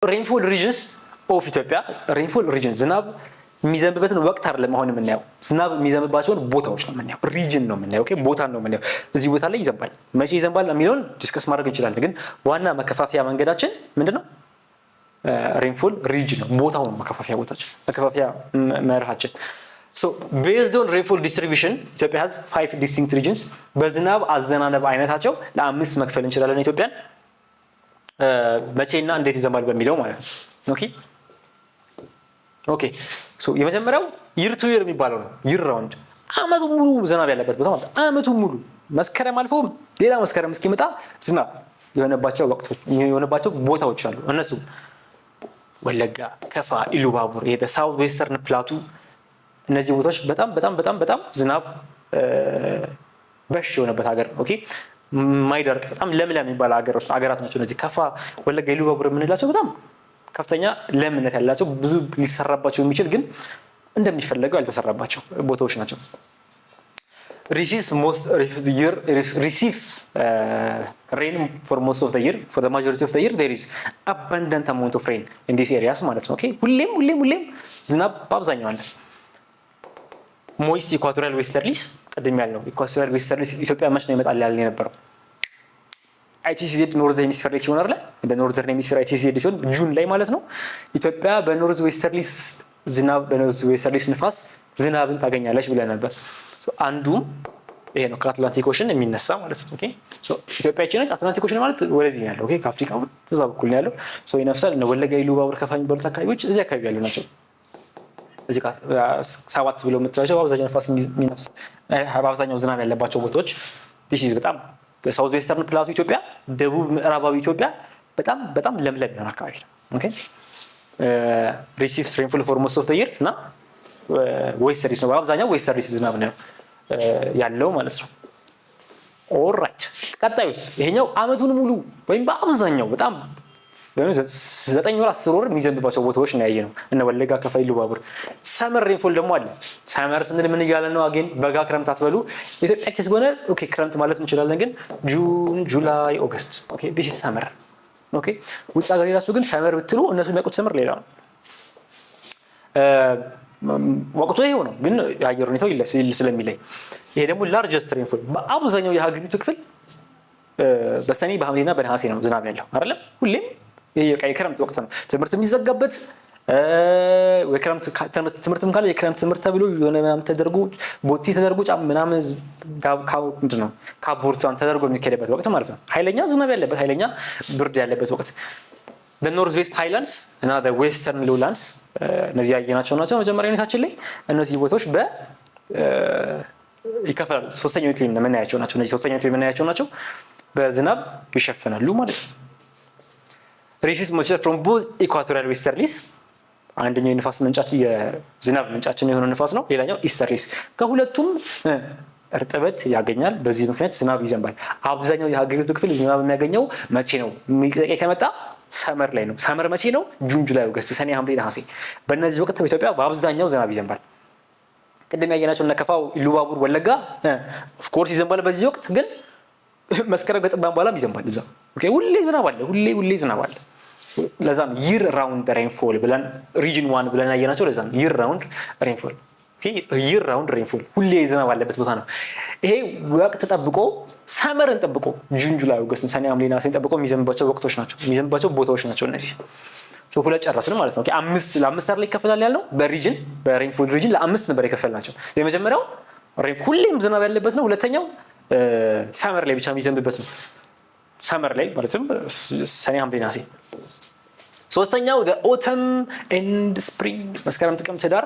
rainfall regions of ኢትዮጵያ rainfall region ዝናብ የሚዘንብበትን ወቅት አይደለም አሁን የምናየው ዝናብ የሚዘንብባቸውን ቦታዎች ነው የምናየው ሪጅን ነው የምናየው ኦኬ ቦታ ነው የምናየው እዚህ ቦታ ላይ ይዘንባል መቼ ይዘንባል የሚለውን ዲስከስ ማድረግ እንችላለን ግን ዋና መከፋፈያ መንገዳችን ምንድነው rainfall region ነው ቦታው ነው መከፋፈያ ቦታችን መከፋፈያ መርሃችን so based on rainfall distribution Ethiopia has 5 distinct regions በዝናብ አዘናነብ አይነታቸው ለአምስት መክፈል እንችላለን ኢትዮጵያን መቼና እንዴት ይዘንባል በሚለው ማለት ነው ኦኬ so የመጀመሪያው year to year የሚባለው ነው year round አመቱ ሙሉ ዝናብ ያለበት ቦታ ማለት አመቱ ሙሉ መስከረም አልፎ ሌላ መስከረም እስኪመጣ ዝናብ የሆነባቸው ወቅቶች የሆነባቸው ቦታዎች አሉ እነሱ ወለጋ ከፋ ኢሉባቡር የሳውዝ ዌስተርን ፕላቱ እነዚህ ቦታዎች በጣም ዝናብ በሽ የሆነበት ሀገር ኦኬ ማይደርቅ በጣም ለምለም የሚባል ሀገራት ናቸው እነዚህ ከፋ ወለጋ ኢሉባቡር የምንላቸው በጣም ከፍተኛ ለምነት ያላቸው ብዙ ሊሰራባቸው የሚችል ግን እንደሚፈልገው ያልተሰራባቸው ቦታዎች ናቸው receives rain for most of the year for the majority of the year there is abundant amount of rain in these areas ማለት ነው ኦኬ ሁሌም ዝናብ በአብዛኛው አለ moist equatorial westerlies ቀደም ያለው equatorial westerlies ኢትዮጵያ መች ነው ይመጣል ያለ የነበረው ITCZ ኖርዝ ሄሚስፌር ላይ ሲሆን አይደል በኖርዘርን ሄሚስፌር ITCZ ሲሆን ጁን ላይ ማለት ነው ኢትዮጵያ በኖርዝ ዌስተርሊስ ዝናብ በኖርዝ ዌስተርሊስ ንፋስ ዝናብን ታገኛለች ብለን ነበር አንዱ ይሄ ነው ከአትላንቲክ ኦሽን የሚነሳ ማለት ነው ኦኬ ሶ ኢትዮጵያችን አትላንቲክ ኦሽን ማለት ወደዚህ ነው ያለው ኦኬ ከአፍሪካ በዛ በኩል ነው ያለው ሶ ይነፍሳል ነው ወለጋ ኢሉባቡር ከፋኝ በርታ አካባቢዎች እዚህ አካባቢ ያሉ ናቸው እዚህ ጋር ሰባት ብለው የምትላቸው አብዛኛው ንፋስ የሚነፍስ አብዛኛው ዝናብ ያለባቸው ቦታዎች this is በጣም ሳውዝ ዌስተርን ፕላቱ ኢትዮጵያ ደቡብ ምዕራባዊ ኢትዮጵያ በጣም ለምለም የሆነ አካባቢ ነው ኦኬ receives rainfall for most of the year እና ዌስተርሊስ ነው አብዛኛው ዌስተርሊስ ዝናብ ነው ያለው ማለት ነው ኦልራይት ቀጣዩስ ይሄኛው አመቱን ሙሉ ወይም በአብዛኛው በጣም 9 ወር 10 ወር የሚዘንብባቸው ቦታዎች ነው ያየነው እነ ወለጋ ከፋ ኢሉባቡር ሰመር ሬንፎል ደግሞ አለ ሰመር ስንል ምን ይያለ ነው አገን በጋ ክረምት አትበሉ ኢትዮጵያ ኬስ ሆነ ኦኬ ክረምት ማለት እንችላለን ግን ጁን ጁላይ ኦገስት ኦኬ this is summer ኦኬ ውጭ ሀገር ራሱ ግን ሰመር ብትሉ እነሱ የሚያውቁት ሰመር ሌላ ነው ወቅቱ ይሄው ነው ግን የአየር ሁኔታው ስለሚለይ ይሄ ደግሞ ላርጀስት ሬንፎል በአብዛኛው የሀገሪቱ ክፍል በሰኔ በሐምሌና በነሐሴ ነው ዝናብ ያለው አይደል ሁሌም ይሄ የክረምት ወቅት ነው ትምህርት የሚዘጋበት የክረምት ትምህርትም ካለ የክረምት ትምህርት ተብሎ የሆነ ምናምን ተደርጎ ቦቲ ተደርጎ ጫም ምናምን ምንድነው ካቦርታን ተደርጎ የሚከደበት ወቅት ማለት ነው ኃይለኛ ዝናብ ያለበት ኃይለኛ ብርድ ያለበት ወቅት the northwest highlands እና the western lowlands እነዚህ ያየናቸው ናቸው መጀመሪያ ዩኒታችን ላይ እነዚህ ቦታዎች ይከፈላሉ ሶስተኛው ዩኒት ላይ የምናያቸው ናቸው እነዚህ ሶስተኛው ዩኒት ላይ የምናያቸው ናቸው በዝናብ ይሸፈናሉ ማለት ነው receives moisture from both equatorial westerlies አንደኛው የንፋስ ምንጫችን የዝናብ ምንጫችን የሆነ ንፋስ ነው ሌላኛው ኢስተርሊስ ከሁለቱም እርጥበት ያገኛል በዚህ ምክንያት ዝናብ ይዘንባል አብዛኛው የሀገሪቱ ክፍል ዝናብ የሚያገኘው መቼ ነው የሚጠቀ ከመጣ ሰመር ላይ ነው ሰመር መቼ ነው ጁን ጁላይ ኦገስት ሰኔ ሐምሌ ነሐሴ በእነዚህ ወቅት በኢትዮጵያ በአብዛኛው ዝናብ ይዘንባል ቅድም ያየናቸው ነከፋው ኢሉባቡር ወለጋ ኦፍ ኮርስ ይዘንባል በዚህ ወቅት ግን መስከረም ከጥባን በኋላ ይዘንባል እዛ ኦኬ ሁሌ ዝናብ አለ ሁሌ ዝናብ አለ ለዛም year round rainfall ብለን region 1 ብለን ያየናቸው ለዛም year round rainfall ኦኬ year round rainfall ሁሌ ዝናብ አለበት ቦታ ነው ይሄ ወቅት ተጠብቆ ሰመርን ጠብቆ ጁን ጁላይ ኦገስት ሰኔ ሐምሌ ነሐሴን ጠብቆ የሚዘንባቸው ወቅቶች ናቸው የሚዘንባቸው ቦታዎች ናቸው እነዚህ ሶ ሁለት ጨረስን ማለት ነው ኦኬ ለአምስት ላይ ይከፈላል ያለው በሪጅን በሬንፎል ሪጅን ለአምስት ነበር ይከፈልናቸው የመጀመሪያው ሬንፎል ሁሌም ዝናብ ያለበት ነው ሁለተኛው ሰመር ላይ ብቻ የሚዘንብበት ነው ሰመር ላይ ማለትም ሰኔ ሐምሌ ነሐሴ ሶስተኛው the autumn and spring መስከረም ጥቅምት ህዳር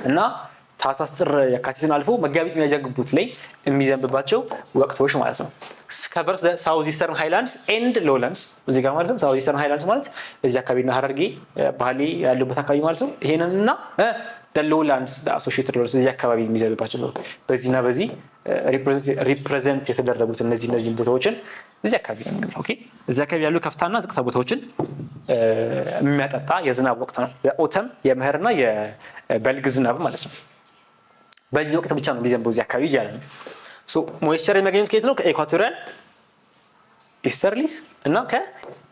እና ታህሳስ ጥር የካቲትን አልፎ መጋቢት የሚያዘግቡት ላይ የሚዘንብባቸው ወቅቶች ማለት ነው covers the southeastern highlands and lowlands እዚህ ጋር ማለት ነው southeastern highlands ማለት እዚህ አካባቢና ሐረርጌ ባሌ ያሉበት አካባቢ ማለት ነው ይሄንንና the lowlands the associated rivers እዚህ አካባቢ የሚዘንብባቸው በዚህና በዚህ ሪፕሬዘንት የተደረጉት እነዚህ ቦታዎችን እዚህ አካባቢ ነው ኦኬ እዚህ አካባቢ ያሉ ከፍታና ዝቅታ ቦታዎችን የሚያጠጣ የዝናብ ወቅት ነው የኦተም የመኸርና የበልግ ዝናብ ማለት ነው በዚህ ወቅት ብቻ ነው ሊዘንበው እዚህ አካባቢ ይያላል ሶ ሞይስቸር የሚያገኙት ከየት ነው ከኢኳቶሪያል ኢስተርሊስ እና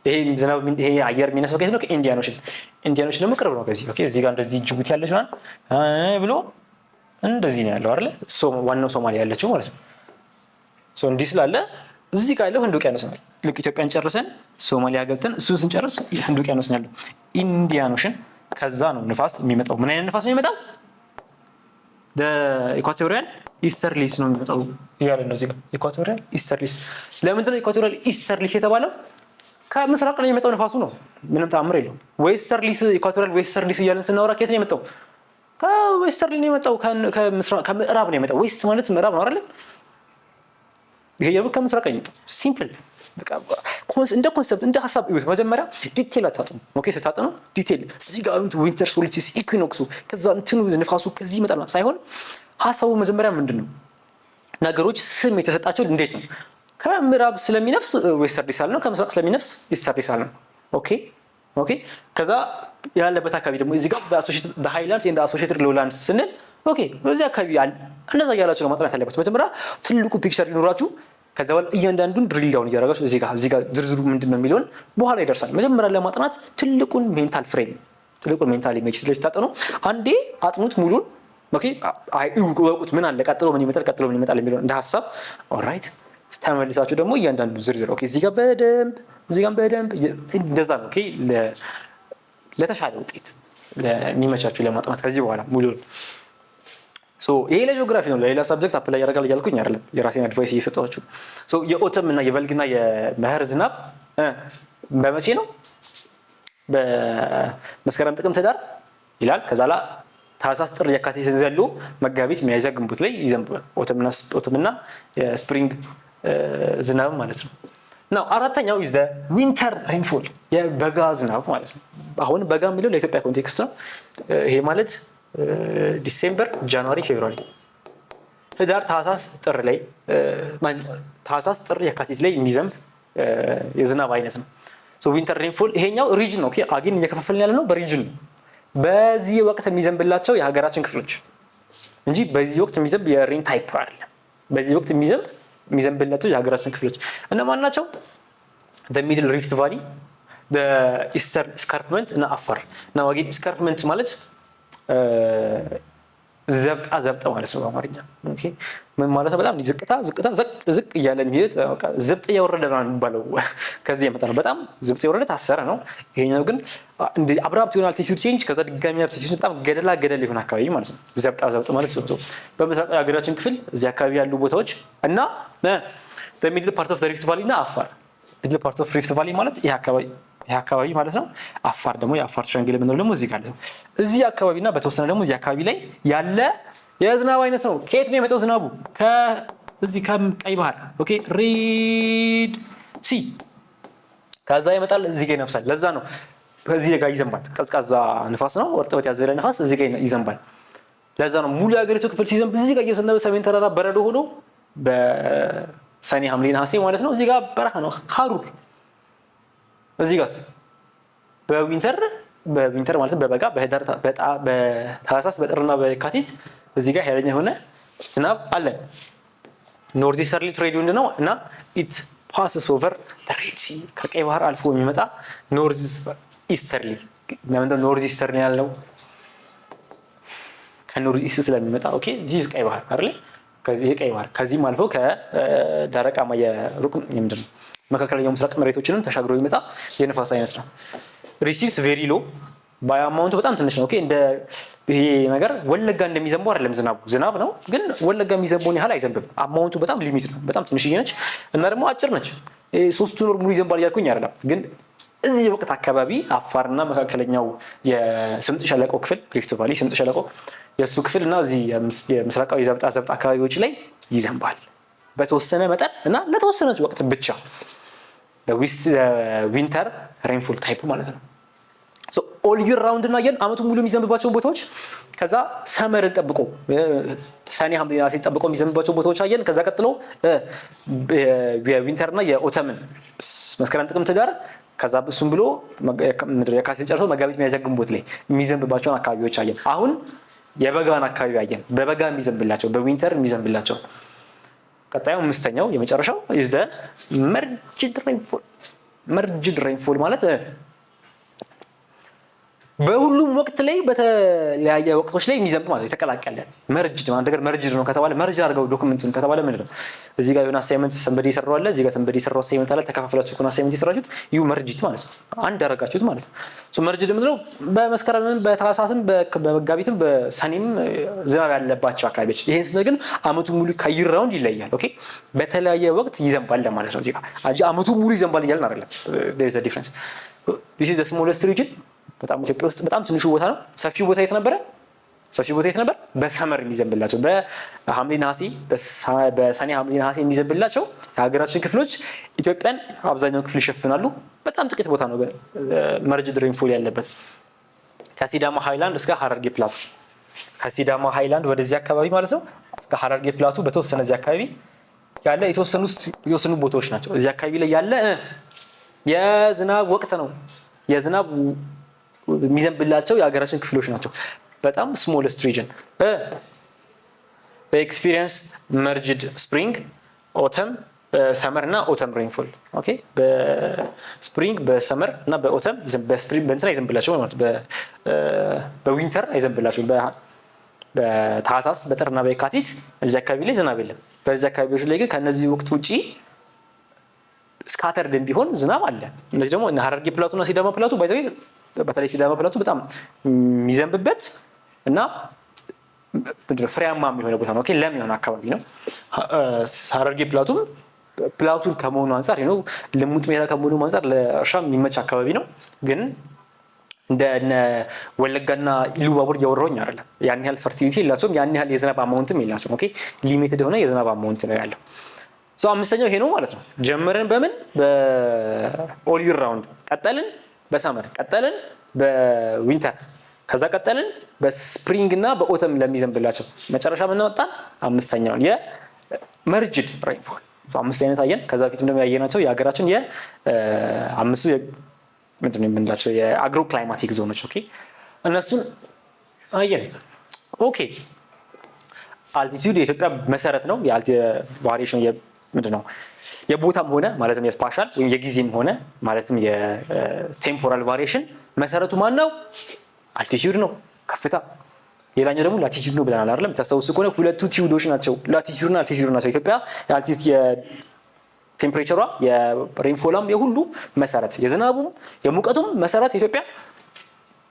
ይሄ ዝናብ ይሄ አየር የሚነሳው ከየት ነው? ከኢንዲያን ኦሽን። ኢንዲያን ኦሽን ደግሞ ቅርብ ነው ከዚህ። ኦኬ እዚህ ጋር እንደዚህ ጅቡቲ ያለች ማለት ብሎ እንደዚህ ነው ያለው አይደል? ዋናው ሶማሊያ ያለችው ማለት ነው። እንዲህ ስላለ እዚህ ጋር ያለው ህንድ ውቅያኖስ ነው። ልክ ኢትዮጵያን ጨርሰን ሶማሊያ ገብተን እሱን ስንጨርስ ህንድ ውቅያኖስ ነው ያለው። ኢንዲያን ኦሽን ከዛ ነው ንፋስ የሚመጣው። ምን አይነት ንፋስ ነው የሚመጣው? ኢኳቶሪያል ኢስተርሊስ ነው የሚመጣው እያለ ነው እዚህ ጋር ኢኳቶሪያል ኢስተርሊስ። ለምንድን ነው ኢኳቶሪያል ኢስተርሊስ የተባለው? ከምስራቅ ነው የሚመጣው ንፋሱ ነው። ምንም ተአምር የለውም። ዌስተርሊስ ኢኳቶሪያል ዌስተርሊስ እያለን ስናወራ ከየት ነው የመጣው? ከዌስተርሊ ነው የመጣው። ከምዕራብ ነው የመጣው። ዌስት ማለት ምዕራብ ነው አይደል? ይሄ ከምስራቅ ነው የመጣው። ሲምፕል በቃ እንደ ኮንሰፕት እንደ ሐሳብ እዩት። መጀመሪያ ዲቴል አታጥኑ። ኦኬ ስታጥኑ ዲቴል እዚህ ጋር ዊንተር ሶልስቲስ ኢኩዊኖክሱ ከዛ እንትኑ ንፋሱ ከዚህ ይመጣል ሳይሆን ሐሳቡ መጀመሪያ ምንድነው? ነገሮች ስም የተሰጣቸው እንዴት ነው? ከምዕራብ ስለሚነፍስ ዌስተርሊስ አለ ነው፣ ከምስራቅ ስለሚነፍስ ኢስተርሊስ አለ ነው። ኦኬ ከዛ ያለበት አካባቢ ደግሞ እዚህ ጋር በሃይላንድስ ኤንድ አሶሺየትድ ሎውላንድስ ስንል ኦኬ በዚህ አካባቢ እንደዛ ያላችሁ ነው ማጥናት ያለበት። መጀመሪያ ትልቁ ፒክቸር ሊኖራችሁ ከዛ በኋላ እያንዳንዱን ድሪል ዳውን እያደረጋችሁ እዚህ ጋር ዝርዝሩ ምንድነው የሚለውን በኋላ ይደርሳል። መጀመሪያ ለማጥናት ትልቁን ሜንታል ፍሬም ትልቁን ሜንታል ኢሜጅ ስለታጠኑ አንዴ አጥኑት ሙሉን። ኦኬ እወቁት ምን አለ ቀጥሎ ምን ይመጣል የሚለውን እንደ ሐሳብ ኦልራይት። ተመልሳችሁ ደግሞ እያንዳንዱ ዝርዝር ኦኬ እዚህ ጋር በደንብ እንደዛ ነው። ኦኬ ለተሻለ ውጤት ለሚመቻችሁ ለማጥናት ከዚህ በኋላ ሙሉን ይሄ ለጂኦግራፊ ነው። ለሌላ ሰብጀክት አፕላይ ያደርጋል እያልኩኝ አይደለም፣ የራሴን አድቫይስ እየሰጣችሁ። የኦተም እና የበልግና የመኸር ዝናብ በመቼ ነው? በመስከረም ጥቅምት ህዳር ይላል። ከዛ ላ ታህሳስ ጥር የካቲት ዘሎ መጋቢት ሚያዝያ ግንቦት ላይ ይዘንባል። ኦተምና የስፕሪንግ ዝናብ ማለት ነው። ናው አራተኛው ኢዝ ዘ ዊንተር ሬንፎል የበጋ ዝናብ ማለት ነው። አሁን በጋ የሚለው ለኢትዮጵያ ኮንቴክስት ነው። ይሄ ማለት ዲሴምበር፣ ጃንዋሪ፣ ፌብሩዋሪ፣ ህዳር፣ ታህሳስ ጥር የካቲት ላይ የሚዘንብ የዝናብ አይነት ነው። ዊንተር ሬንፎል ይሄኛው ሪጅን ነው። አጊን እየከፋፈልን ያለ ነው በሪጅን ነው። በዚህ ወቅት የሚዘንብላቸው የሀገራችን ክፍሎች እንጂ በዚህ ወቅት የሚዘንብ የሬን ታይፕ አይደለም። በዚህ ወቅት የሚዘንብላቸው የሀገራችን ክፍሎች እነማን ናቸው? በሚድል ሪፍት ቫሊ፣ በኢስተርን ስካርፕመንት እና አፋር እና አጊን ስካርፕመንት ማለት ዘብጣ ማለት ነው በአማርኛ። ኦኬ ምን ማለት ነው? በጣም ዝቅ እያለ የሚሄድ በቃ ዝብጥ እየወረደ ነው የሚባለው። ከዚህ የመጣ ነው። በጣም ዝብጥ እየወረደ ታሰረ ነው። ይሄኛው ግን እንደ አብራፕት ይሆናል አልቲቲዩድ ቼንጅ፣ ከዛ ድጋሚ አልቲቲዩድ በጣም ገደል ይሆን አካባቢ ማለት ነው። ዘብጥ ማለት ነው። በምስራቅ የሀገራችን ክፍል እዚህ አካባቢ ያሉ ቦታዎች እና በሚድል ፓርት ኦፍ ዘ ሪፍት ቫሊ እና አፋር። ሚድል ፓርት ኦፍ ሪፍት ቫሊ ማለት ይሄ አካባቢ ማለት ነው። አፋር ደግሞ የአፋር ትራንግል የምንለው ደግሞ እዚህ ጋር ነው። እዚህ አካባቢና በተወሰነ ደግሞ እዚህ አካባቢ ላይ ያለ የዝናብ አይነት ነው። ከየት ነው የመጣው ዝናቡ? ከዚህ ከቀይ ባህር ኦኬ ሬድ ሲ ከዛ ይመጣል፣ እዚህ ጋር ይነፍሳል። ለዛ ነው ከዚህ ጋር ይዘንባል። ቀዝቃዛ ንፋስ ነው፣ እርጥበት ያዘለ ንፋስ እዚህ ጋር ይዘንባል። ለዛ ነው ሙሉ የሀገሪቱ ክፍል ሲዘንብ እዚህ ጋር እየዘነበ ሰሜን ተራራ በረዶ ሆኖ በሰኔ ሐምሌ ነሐሴ ማለት ነው። እዚህ ጋር በረሃ ነው ሀሩር። እዚህ ጋር በዊንተር ማለት በበጋ በህዳር በታህሳስ በጥርና በየካቲት እዚህ ጋር ኃይለኛ የሆነ ዝናብ አለ። ኖርዝ ኢስተርሊ ትሬድ ዊንድ ነው እና ኢት ፓስስ ኦቨር ዘ ሬድ ሲ ከቀይ ባህር አልፎ የሚመጣ ኖርዝ ኢስተርሊ። ለምንድነው ኖርዝ ኢስተርሊ ያለው? ከኖርዝ ኢስት ስለሚመጣ ኦኬ ዚስ ቀይ ባህር አይደል? ከዚህ ቀይ ባህር ከዚህም አልፎ ከደረቃማ የሩቅ ምንድነው መካከለኛው ምስራቅ መሬቶችንም ተሻግሮ የሚመጣ የንፋስ አይነት ነው። ሪሲቭስ ቬሪ ሎ ባይ አማውንቱ በጣም ትንሽ ነው። ኦኬ እንደ ይሄ ነገር ወለጋ እንደሚዘንበው አይደለም። ዝናብ ነው ግን ወለጋ የሚዘንበውን ያህል አይዘንብም። አማውንቱ በጣም ሊሚት ነው። በጣም ትንሽዬ ነች እና ደግሞ አጭር ነች። 3 ወር ሙሉ ይዘንባል እያልኩኝ አይደለም። ግን እዚህ ወቅት አካባቢ አፋርና መካከለኛው የስምጥ ሸለቆ ክፍል ሪፍት ቫሊ ስምጥ ሸለቆ የሱ ክፍል እና እዚህ የምስራቃዊ ዘብጣ አካባቢዎች ላይ ይዘንባል በተወሰነ መጠን እና ለተወሰነች ወቅት ብቻ። ዊንተር ሬንፎል ታይፕ ማለት ነው። ኦል ይር ራውንድ እና አመቱን ሙሉ የሚዘንብባቸው ቦታዎች ከዛ ሰመርን ጠብቆ ሰኔ ሐምሌ ነሐሴ ጠብቆ የሚዘንብባቸው ቦታዎች አየን። ከዛ ቀጥሎ የዊንተር እና የኦተምን መስከረም ጥቅምት ጋር ከዛ እሱም ብሎ የካቲት ጨርሶ መጋቢት ሚያዝያ ግንቦት ላይ የሚዘንብባቸውን አካባቢዎች አየን። አሁን የበጋን አካባቢ አየን። በበጋ የሚዘንብላቸው በዊንተር የሚዘንብላቸው ቀጣዩ አምስተኛው የመጨረሻው is the merged rainfall። merged rainfall ማለት በሁሉም ወቅት ላይ በተለያየ ወቅቶች ላይ የሚዘንብ ማለት የተቀላቀለ መርጅድ ማለት ነገር መርጅድ ነው ከተባለ መርጅ አድርገው ዶክመንቱን ከተባለ ምንድነው እዚህ ጋር የሆነ አሳይመንት ሰንበዲ ይሰራው አለ እዚህ ጋር ሰንበዲ ይሰራው አሳይመንት አለ ተከፋፍላችሁ ኮና አሳይመንት ይሰራችሁት ዩ መርጅድ ማለት ነው አንድ አደረጋችሁት ማለት ነው ሶ መርጅድ ምንድነው በመስከረምም በታህሳስም በመጋቢትም በሰኔም ዝናብ ያለባቸው አካባቢዎች ይሄን ስለ ግን አመቱ ሙሉ ከይራውንድ ይለያል ኦኬ በተለያየ ወቅት ይዘንባል ማለት ነው እዚህ ጋር አጂ አመቱ ሙሉ ይዘንባል ይላል አይደለም there is a difference this is the smallest region በጣም ኢትዮጵያ ውስጥ በጣም ትንሹ ቦታ ነው ሰፊው ቦታ የት ነበር በሰመር የሚዘንብላቸው በሐምሌ ነሐሴ በሰኔ ሐምሌ ነሐሴ የሚዘንብላቸው የሀገራችን ክፍሎች ኢትዮጵያን አብዛኛው ክፍል ይሸፍናሉ በጣም ጥቂት ቦታ ነው መርጅድ ሬንፎል ያለበት ከሲዳማ ሃይላንድ እስከ ሐረርጌ ፕላቱ ከሲዳማ ሃይላንድ ወደዚህ አካባቢ ማለት ነው እስከ ሐረርጌ ፕላቱ በተወሰነ እዚህ አካባቢ ያለ የተወሰኑ ቦታዎች ናቸው እዚህ አካባቢ ላይ ያለ የዝናብ ወቅት ነው የዝናብ የሚዘንብላቸው የሀገራችን ክፍሎች ናቸው በጣም smallest region በኤክስፒሪየንስ merged spring autumn summer እና autumn rainfall ኦኬ በስፕሪንግ በሰመር እና በautumn በስፕሪንግ በእንትና ይዘንብላቸው ማለት በዊንተር አይዘንብላቸው በታህሳስ በጥርና በየካቲት እዚህ አካባቢ ላይ ዝናብ የለም በዚህ አካባቢዎች ላይ ግን ከነዚህ ወቅት ውጪ ስካተርድ ቢሆን ዝናብ አለ እነዚህ ደግሞ ሐረርጌ ፕላቱና ሲዳማ ፕላቱ ባይዘይ በተለይ ሲዳማ ፕላቱ በጣም የሚዘንብበት እና ፍሬያማ የሚሆነ ቦታ ነው ኦኬ ለም የሆነ አካባቢ ነው ሐረርጌ ፕላቱን ከመሆኑ አንፃር ነው ልሙጥ ሜዳ ከመሆኑ አንፃር ለእርሻ የሚመች አካባቢ ነው ግን እንደነ ወለጋና ኢሉባቡር ያወራውኝ አይደለም ያን ያህል ፈርቲሊቲ የላቸውም ያን ያህል የዝናብ አማውንትም የላቸውም ኦኬ ሊሚትድ ሆነ የዝናብ አማውንት ነው ያለው ሶ አምስተኛው ይሄ ነው ማለት ነው ጀመረን በምን በኦል ይር ራውንድ ቀጠልን በሰመር ቀጠልን በዊንተር ከዛ ቀጠልን በስፕሪንግ እና በኦተም ለሚዘንብላቸው መጨረሻ ምን መጣን አምስተኛውን የመርጅድ ሬንፎል ሶ አምስት አይነት አየን ከዛ በፊትም ደግሞ ያየናቸው የሀገራችን የአምስቱ ምንድነው የምንላቸው የአግሮ ክላይማቲክ ዞኖች ኦኬ እነሱን አየን ኦኬ አልቲቲዩድ የኢትዮጵያ መሰረት ነው የቫሪዬሽን ምንድነው የቦታም ሆነ ማለትም የስፓሻል ወይም የጊዜም ሆነ ማለትም የቴምፖራል ቫሪዬሽን መሰረቱ ማን ነው አልቲቲዩድ ነው ከፍታ ሌላኛው ደግሞ ላቲቲዩድ ነው ብለናል አይደለም ተስተውሱ ከሆነ ሁለቱ ቲዩዶች ናቸው ላቲቲዩድ እና አልቲቲዩድ ናቸው ኢትዮጵያ የአልቲቲዩድ የቴምፕሬቸሯ የሬንፎላም የሁሉ መሰረት የዝናቡም የሙቀቱም መሰረት ኢትዮጵያ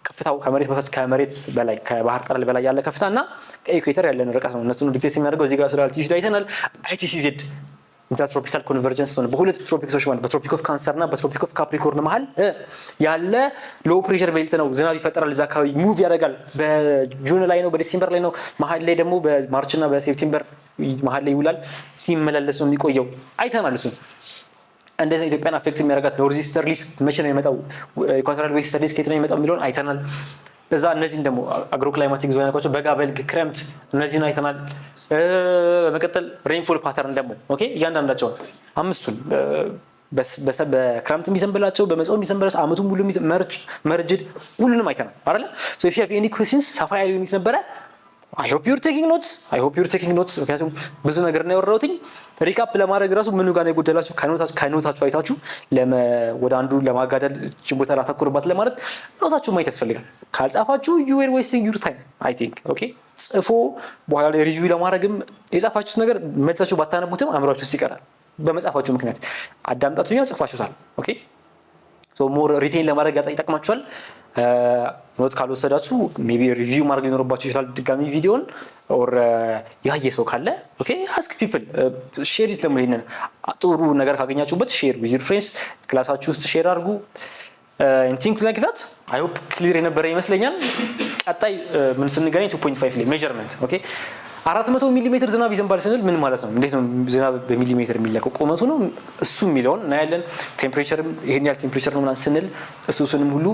ከፍታው ከመሬት በላይ ከባህር ጠለል በላይ ያለ ከፍታና ከኢኩዌተር ያለን ርቀት ነው እነሱን ዲክቴት የሚያደርገው እዚህ ጋር ስለ አልቲቲዩድ አይተናል ITCZ ኢንተርትሮፒካል ኮንቨርጀንስ ነው በሁለት ትሮፒክሶች ማለት በትሮፒክ ኦፍ ካንሰር እና በትሮፒክ ኦፍ ካፕሪኮርን መሃል ያለ ሎ ፕሬሸር ቤልት ነው ዝናብ ይፈጠራል እዛ አካባቢ ሙቭ ያደርጋል በጁን ላይ ነው በዲሴምበር ላይ ነው መሃል ላይ ደግሞ በማርች እና በሴፕቴምበር መሃል ላይ ይውላል ሲመላለስ ነው የሚቆየው አይተናል እሱን እንዴት ኢትዮጵያን አፌክት የሚያደርጋት ኖርዝ ኢስተርሊስ መቼ ነው የሚመጣው ኢኳቶሪያል ዌስተርሊስ ከየት ነው የሚመጣው የሚለውን አይተናል እዛ እነዚህን ደግሞ አግሮ ክላይማቲክ ዞን ያልኳቸው በጋ በልግ ክረምት እነዚህን አይተናል በመቀጠል ሬንፎል ፓተርን ደግሞ ኦኬ እያንዳንዳቸው አምስቱን በክረምት የሚዘንብላቸው በመጸው የሚዘንብላቸው አመቱን ሙሉ መርጅድ ሁሉንም አይተናል አይደል ሶ if you have any questions ሰፋ ያለ ዩኒት ነበረ I hope you're taking notes ምክንያቱም ብዙ ነገር ነው ያወራሁትኝ ሪካፕ ለማድረግ ራሱ ምኑ ጋር ነው የጎደላችሁ ከኖታችሁ አይታችሁ ወደ አንዱ ለማጋደል ጭቦታ ላተኩርባት ለማለት ኖታችሁ ማየት ያስፈልጋል ካልጻፋችሁ you were wasting your time I think okay ጽፎ በኋላ ላይ ሪቪው ለማድረግም የጻፋችሁት ነገር መልሳችሁ ባታነቡትም አእምሯችሁ ውስጥ ይቀራል በመጻፋችሁ ምክንያት አዳምጣችሁኛል ጽፋችሁታል ኦኬ ሶ ሞር ሪቴን ለማድረግ ይጠቅማችኋል ኖት ካልወሰዳችሁ ሜቢ ሪቪው ማድረግ ሊኖርባችሁ ይችላል ድጋሚ ቪዲዮን ኦር ያየ ሰው ካለ ኦኬ አስክ ፒፕል ሼር ኢት ደግሞ ይሄንን ጥሩ ነገር ካገኛችሁበት ሼር ዊዝ ዩር ፍሬንድስ ክላሳችሁ ውስጥ ሼር አድርጉ and things like that I hope clear የነበረ ይመስለኛል ቀጣይ ምን ስንገናኝ 2.5 ላይ ሜዠርመንት ኦኬ 400 ሚሊሜትር ዝናብ ይዘንባል ስንል ምን ማለት ነው እንዴት ነው ዝናብ በሚሊሜትር የሚለካው ቁመቱ ነው እሱ የሚለውን እና ያለን ቴምፕሬቸርም ይሄን ያህል ቴምፕሬቸር ነው ማለት ስንል እሱንም ሁሉ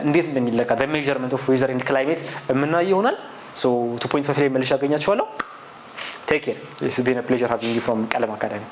እንዴት እንደሚለካ the measurement of weather and climate የምናየው ይሆናል so 2.5 ላይ መልሼ አገኛችኋለሁ take care this has been a pleasure having you from ቀለም አካዳሚ